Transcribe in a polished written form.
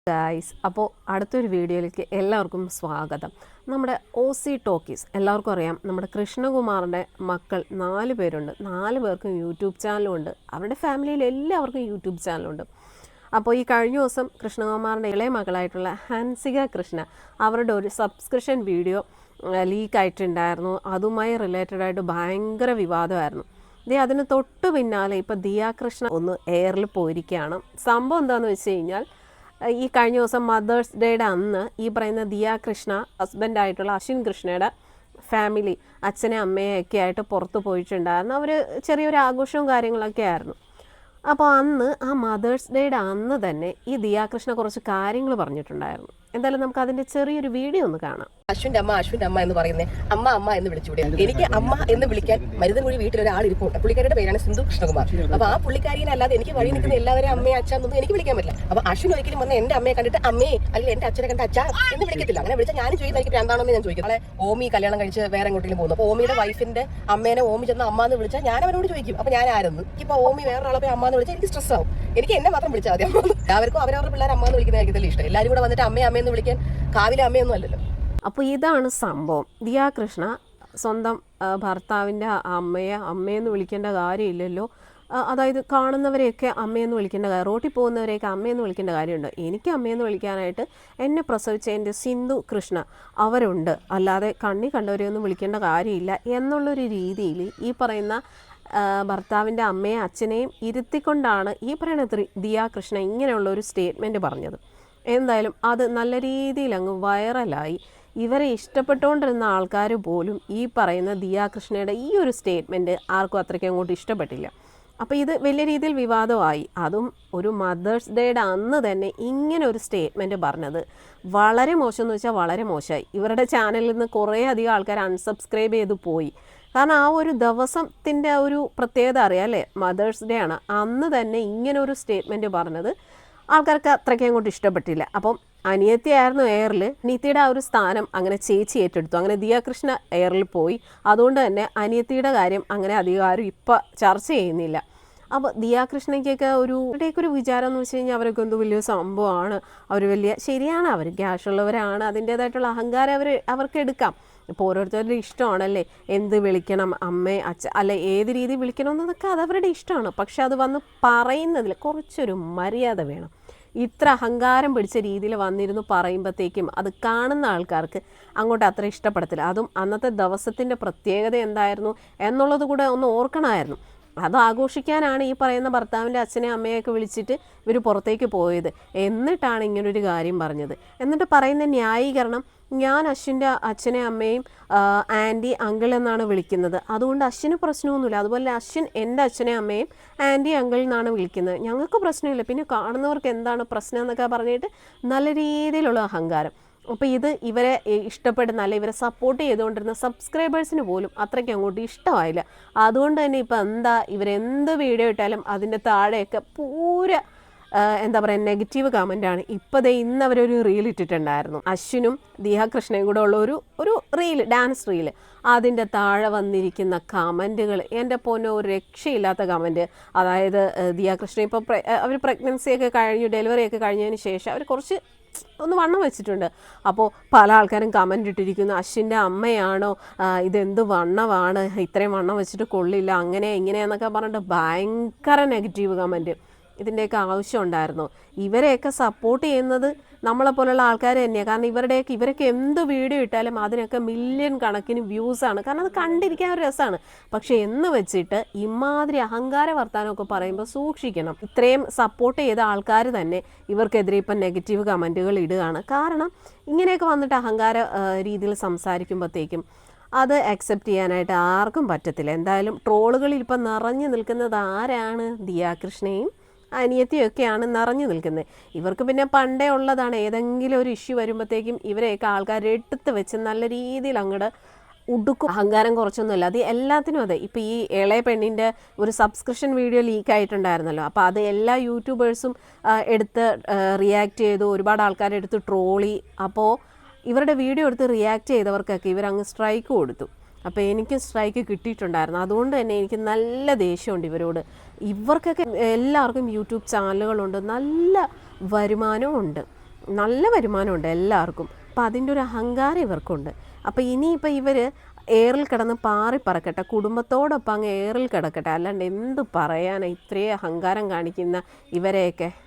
Guys, അപ്പോൾ അടുത്തൊരു വീഡിയോയിലേക്ക് എല്ലാവർക്കും സ്വാഗതം. നമ്മുടെ OC ടോക്കീസ് എല്ലാവർക്കും അറിയാം. നമ്മുടെ കൃഷ്ണകുമാറിൻ്റെ മക്കൾ 4 പേരുണ്ട്. 4 പേർക്കും യൂട്യൂബ് ചാനലുണ്ട്. അവരുടെ ഫാമിലിയിൽ എല്ലാവർക്കും യൂട്യൂബ് ചാനലുണ്ട്. അപ്പോൾ ഈ കഴിഞ്ഞ ദിവസം കൃഷ്ണകുമാറിൻ്റെ ഇളയ മകളായിട്ടുള്ള ഹൻസിക കൃഷ്ണ അവരുടെ ഒരു സബ്സ്ക്രിപ്ഷൻ വീഡിയോ ലീക്കായിട്ടുണ്ടായിരുന്നു. അതുമായി റിലേറ്റഡായിട്ട് ഭയങ്കര വിവാദമായിരുന്നു. അതിന് തൊട്ട് പിന്നാലെ ഇപ്പോൾ ദിയ കൃഷ്ണ ഒന്ന് എയറിൽ പോയിരിക്കുകയാണ്. സംഭവം എന്താണെന്ന് വെച്ച് കഴിഞ്ഞാൽ, ഈ കഴിഞ്ഞ ദിവസം മദേഴ്സ് ഡേയുടെ അന്ന് ഈ പറയുന്ന ദിയ കൃഷ്ണ ഹസ്ബൻഡായിട്ടുള്ള അശ്വിൻ കൃഷ്ണയുടെ ഫാമിലി അച്ഛനെ അമ്മയൊക്കെ ആയിട്ട് പുറത്ത് പോയിട്ടുണ്ടായിരുന്നു. അവർ ചെറിയൊരു ആഘോഷവും കാര്യങ്ങളൊക്കെ ആയിരുന്നു. അപ്പോൾ അന്ന് ആ മദേഴ്സ് ഡേയുടെ അന്ന് തന്നെ ഈ ദിയ കൃഷ്ണ കുറച്ച് കാര്യങ്ങൾ പറഞ്ഞിട്ടുണ്ടായിരുന്നു. എന്തായാലും നമുക്ക് അതിൻ്റെ ചെറിയൊരു വീഡിയോ ഒന്ന് കാണാം. അശ്വിൻ്റെ അമ്മ എന്ന് പറയുന്നത് അമ്മ എന്ന് വിളിച്ചുകൂടെ? എനിക്ക് അമ്മ എന്ന് വിളിക്കാൻ മരുതൻകുഴി വീട്ടിൽ ഒരാൾ ഇരിപ്പുണ്ട്. പുള്ളിക്കാരുടെ പേരാണ് സിന്ധു കൃഷ്ണകുമാർ. അപ്പോൾ ആ പുള്ളിക്കാരിയെ അല്ലാതെ എനിക്ക് വഴി നിൽക്കുന്ന എല്ലാവരും അമ്മയെ അച്ഛനൊന്നും എനിക്ക് വിളിക്കാൻ പറ്റില്ല. അപ്പോൾ അശ്വിൻ ഒരിക്കലും വന്ന് എൻ്റെ അമ്മയെ കണ്ടിട്ട് അമ്മയെ അല്ലെങ്കിൽ എൻ്റെ അച്ഛനെ കണ്ട അച്ഛ എന്ന് വിളിക്കത്തില്ല. അങ്ങനെ വിളിച്ചാൽ ഞാനും ചോദിക്കും എനിക്ക് എന്താണെന്ന് ഞാൻ ചോദിക്കും. നാളെ ഓമി കല്യാണം കഴിച്ച് വേറെ എങ്ങോട്ടെങ്കിലും പോകുന്നു. അപ്പോൾ ഓമിയുടെ വൈഫിന്റെ അമ്മേനെ ഓമി ചെന്ന് അമ്മ എന്ന് വിളിച്ചാൽ ഞാൻ അവരോട് ചോദിക്കും അപ്പോൾ ഞാൻ ആരെന്ന്. ഇപ്പോൾ ഓമി വേറൊരാളെ പോയി അമ്മ എന്ന് വിളിച്ചാൽ എനിക്ക് സ്ട്രെസ് ആവും. എനിക്ക് എന്നെ മാത്രം വിളിച്ചാൽ മതി അമ്മ. എല്ലാവർക്കും അവരവരുടെ പിള്ളേർ അമ്മ എന്ന് വിളിക്കുന്നതായിരിക്കും ഇഷ്ടം. എല്ലാവരും കൂടെ വന്നിട്ട് അമ്മയെന്ന് വിളിക്കാൻ കാവിലെ അമ്മയൊന്നും അല്ലല്ലോ. അപ്പോൾ ഇതാണ് സംഭവം. ദിയ കൃഷ്ണ സ്വന്തം ഭർത്താവിൻ്റെ അമ്മയെന്ന് വിളിക്കേണ്ട കാര്യമില്ലല്ലോ. അതായത് കാണുന്നവരെയൊക്കെ അമ്മയെന്ന് വിളിക്കേണ്ട കാര്യം, റോട്ടിൽ പോകുന്നവരെയൊക്കെ അമ്മയെന്ന് വിളിക്കേണ്ട കാര്യമുണ്ട്. എനിക്ക് അമ്മയെന്ന് വിളിക്കാനായിട്ട് എന്നെ പ്രസവിച്ച എൻ്റെ സിന്ധു കൃഷ്ണ അവരുണ്ട്, അല്ലാതെ കണ്ണി കണ്ടവരെയൊന്നും വിളിക്കേണ്ട കാര്യമില്ല എന്നുള്ളൊരു രീതിയിൽ ഈ പറയുന്ന ഭർത്താവിൻ്റെ അമ്മയും അച്ഛനെയും ഇരുത്തിക്കൊണ്ടാണ് ഈ പറയുന്ന ദിയ കൃഷ്ണ ഇങ്ങനെയുള്ളൊരു സ്റ്റേറ്റ്മെൻറ്റ് പറഞ്ഞത്. എന്തായാലും അത് നല്ല രീതിയിൽ അങ്ങ് വൈറലായി. ഇവരെ ഇഷ്ടപ്പെട്ടുകൊണ്ടിരുന്ന ആൾക്കാർ പോലും ഈ പറയുന്ന ദിയ കൃഷ്ണയുടെ ഈ ഒരു സ്റ്റേറ്റ്മെൻറ്റ് ആർക്കും അത്രയ്ക്ക് അങ്ങോട്ട് ഇഷ്ടപ്പെട്ടില്ല. അപ്പോൾ ഇത് വലിയ രീതിയിൽ വിവാദമായി. അതും ഒരു മദേഴ്സ് ഡേയുടെ അന്ന് തന്നെ ഇങ്ങനെ ഒരു സ്റ്റേറ്റ്മെൻറ്റ് പറഞ്ഞത് വളരെ മോശം എന്ന് വെച്ചാൽ വളരെ മോശമായി. ഇവരുടെ ചാനലിൽ നിന്ന് കുറേ അധികം ആൾക്കാർ അൺസബ്സ്ക്രൈബ് ചെയ്ത് പോയി. കാരണം ആ ഒരു ദിവസത്തിൻ്റെ ഒരു പ്രത്യേകത അറിയാം അല്ലേ, മദേഴ്സ് ഡേ ആണ്. അന്ന് തന്നെ ഇങ്ങനെ ഒരു സ്റ്റേറ്റ്മെൻറ്റ് പറഞ്ഞത് ആൾക്കാർക്ക് അത്രയ്ക്ക് അങ്ങോട്ട് ഇഷ്ടപ്പെട്ടില്ല. അപ്പം അനിയത്തിയായിരുന്നു എയറിൽ, അനിയത്തിയുടെ ആ ഒരു സ്ഥാനം അങ്ങനെ ചേച്ചി ഏറ്റെടുത്തു. അങ്ങനെ ദിയ കൃഷ്ണ എയറിൽ പോയി. അതുകൊണ്ട് തന്നെ അനിയത്തിയുടെ കാര്യം അങ്ങനെ അധികം ആരും ഇപ്പം ചർച്ച ചെയ്യുന്നില്ല. അപ്പോൾ ദിയ കൃഷ്ണയ്ക്കൊക്കെ ഒരു വിചാരം എന്ന് വെച്ച് കഴിഞ്ഞാൽ അവരൊക്കെ എന്തോ വലിയ സംഭവമാണ്, അവർ വലിയ ശരിയാണ്, അവർ ക്യാഷുള്ളവരാണ്, അതിൻ്റേതായിട്ടുള്ള അഹങ്കാരം അവർക്ക് എടുക്കാം. ഇപ്പോൾ ഓരോരുത്തരുടെ ഇഷ്ടമാണല്ലേ എന്ത് വിളിക്കണം, അമ്മേ അച്ഛൻ അല്ല ഏത് രീതി വിളിക്കണം എന്നതൊക്കെ അതവരുടെ ഇഷ്ടമാണ്. പക്ഷെ അത് വന്ന് പറയുന്നതിൽ കുറച്ചൊരു മര്യാദ വേണം. ഇത്ര അഹങ്കാരം പിടിച്ച രീതിയിൽ വന്നിരുന്നു പറയുമ്പോഴത്തേക്കും അത് കാണുന്ന ആൾക്കാർക്ക് അങ്ങോട്ട് അത്ര ഇഷ്ടപ്പെടത്തില്ല. അതും അന്നത്തെ ദിവസത്തിൻ്റെ പ്രത്യേകത എന്തായിരുന്നു എന്നുള്ളത് കൂടെ ഒന്ന് ഓർക്കണമായിരുന്നു. അത് ആഘോഷിക്കാനാണ് ഈ പറയുന്ന ഭർത്താവിൻ്റെ അച്ഛനെ അമ്മയൊക്കെ വിളിച്ചിട്ട് ഇവർ പുറത്തേക്ക് പോയത്. എന്നിട്ടാണ് ഇങ്ങനൊരു കാര്യം പറഞ്ഞത്. എന്നിട്ട് പറയുന്ന ന്യായീകരണം, ഞാൻ അശ്വിൻ്റെ അച്ഛനെ അമ്മയും ആൻറ്റി അങ്കിൾ എന്നാണ് വിളിക്കുന്നത്, അതുകൊണ്ട് അശ്വിന് പ്രശ്നമൊന്നുമില്ല. അതുപോലെ അശ്വിൻ എൻ്റെ അച്ഛനെ അമ്മയും ആൻറ്റി അങ്കിൾ എന്നാണ് വിളിക്കുന്നത്, ഞങ്ങൾക്ക് പ്രശ്നമില്ല, പിന്നെ കാണുന്നവർക്ക് എന്താണ് പ്രശ്നം എന്നൊക്കെ പറഞ്ഞിട്ട് നല്ല രീതിയിലുള്ള അഹങ്കാരം. അപ്പോൾ ഇത് ഇവരെ ഇഷ്ടപ്പെടുന്ന അല്ലെ ഇവരെ സപ്പോർട്ട് ചെയ്തുകൊണ്ടിരുന്ന സബ്സ്ക്രൈബേഴ്സിന് പോലും അത്രയ്ക്ക് അങ്ങോട്ട് ഇഷ്ടമായില്ല. അതുകൊണ്ട് തന്നെ ഇപ്പോൾ ഇവരെന്ത് വീഡിയോ ഇട്ടാലും അതിൻ്റെ താഴെയൊക്കെ എന്താ പറയുക നെഗറ്റീവ് കമൻറ്റാണ്. ഇപ്പോൾ ഇന്ന് അവരൊരു റീൽ ഇട്ടിട്ടുണ്ടായിരുന്നു, അശ്വിനും ദിയ കൃഷ്ണയും കൂടെ ഉള്ള ഒരു റീൽ, ഡാൻസ് റീൽ. അതിൻ്റെ താഴെ വന്നിരിക്കുന്ന കമൻറ്റുകൾ എൻ്റെ പൊന്നോ ഒരു രക്ഷയില്ലാത്ത കമൻറ്റ്. അതായത് ദിയ കൃഷ്ണ ഇപ്പോൾ അവർ പ്രഗ്നൻസിയൊക്കെ കഴിഞ്ഞു, ഡെലിവറിയൊക്കെ കഴിഞ്ഞതിന് ശേഷം അവർ കുറച്ച് ഒന്ന് വണ്ണം വെച്ചിട്ടുണ്ട്. അപ്പോൾ പല ആൾക്കാരും കമൻ്റ് ഇട്ടിരിക്കുന്നു, അശ്വിൻ്റെ അമ്മയാണോ ഇതെന്ത് വണ്ണമാണ്, ഇത്രയും വണ്ണം വെച്ചിട്ട് കൊള്ളില്ല, അങ്ങനെ ഇങ്ങനെയെന്നൊക്കെ പറഞ്ഞിട്ട് ഭയങ്കര നെഗറ്റീവ് കമൻറ്റ്. ഇതിൻ്റെയൊക്കെ ആവശ്യം ഉണ്ടായിരുന്നു? ഇവരെയൊക്കെ സപ്പോർട്ട് ചെയ്യുന്നത് നമ്മളെപ്പോലുള്ള ആൾക്കാർ തന്നെയാണ്. കാരണം ഇവരൊക്കെ എന്ത് വീഡിയോ ഇട്ടാലും അതിനൊക്കെ മില്യൺ കണക്കിന് വ്യൂസാണ്. കാരണം അത് കണ്ടിരിക്കാൻ ഒരു രസമാണ്. പക്ഷേ എന്ന് വെച്ചിട്ട് ഇമാതിരി അഹങ്കാര വർത്താനമൊക്കെ പറയുമ്പോൾ സൂക്ഷിക്കണം. ഇത്രയും സപ്പോർട്ട് ചെയ്ത ആൾക്കാർ തന്നെ ഇവർക്കെതിരെ ഇപ്പം നെഗറ്റീവ് കമൻറ്റുകൾ ഇടുകയാണ്. കാരണം ഇങ്ങനെയൊക്കെ വന്നിട്ട് അഹങ്കാര രീതിയിൽ സംസാരിക്കുമ്പോഴത്തേക്കും അത് അക്സെപ്റ്റ് ചെയ്യാനായിട്ട് ആർക്കും പറ്റത്തില്ല. എന്തായാലും ട്രോളുകളിൽ ഇപ്പം നിറഞ്ഞു നിൽക്കുന്നത് ആരാണ്? ദിയ കൃഷ്ണയും അനിയത്തിയൊക്കെയാണ് നിറഞ്ഞു നിൽക്കുന്നത്. ഇവർക്ക് പിന്നെ പണ്ടേ ഉള്ളതാണ്, ഏതെങ്കിലും ഒരു ഇഷ്യൂ വരുമ്പോഴത്തേക്കും ഇവരെയൊക്കെ ആൾക്കാർ എടുത്ത് വെച്ച് നല്ല രീതിയിൽ അങ്ങോട്ട് ഉടുക്കും. അഹങ്കാരം കുറച്ചൊന്നുമില്ല, അത് എല്ലാത്തിനും അതെ. ഇപ്പോൾ ഈ ഇളയ പെണ്ണിൻ്റെ ഒരു സബ്സ്ക്രിപ്ഷൻ വീഡിയോ ലീക്കായിട്ടുണ്ടായിരുന്നല്ലോ, അപ്പോൾ അത് എല്ലാ യൂട്യൂബേഴ്സും എടുത്ത് റിയാക്ട് ചെയ്തു, ഒരുപാട് ആൾക്കാരെടുത്ത് ട്രോളി. അപ്പോൾ ഇവരുടെ വീഡിയോ എടുത്ത് റിയാക്ട് ചെയ്തവർക്കൊക്കെ ഇവരങ്ങ് സ്ട്രൈക്ക് കൊടുത്തു. അപ്പോൾ എനിക്ക് സ്ട്രൈക്ക് കിട്ടിയിട്ടുണ്ടായിരുന്നു. അതുകൊണ്ട് തന്നെ എനിക്ക് നല്ല ദേഷ്യമുണ്ട് ഇവരോട്. ഇവർക്കൊക്കെ എല്ലാവർക്കും യൂട്യൂബ് ചാനലുകളുണ്ട്, നല്ല വരുമാനവും ഉണ്ട്. നല്ല വരുമാനമുണ്ട് എല്ലാവർക്കും. അപ്പം അതിൻ്റെ ഒരു അഹങ്കാരം ഇവർക്കുണ്ട്. അപ്പോൾ ഇനിയിപ്പോൾ ഇവർ എയറിൽ കിടന്ന് പാറി പറക്കട്ടെ, കുടുംബത്തോടൊപ്പം അങ്ങ് എയറിൽ കിടക്കട്ടെ. അല്ലാണ്ട് എന്ത് പറയാനാണ് ഇത്രയും അഹങ്കാരം കാണിക്കുന്ന ഇവരെയൊക്കെ.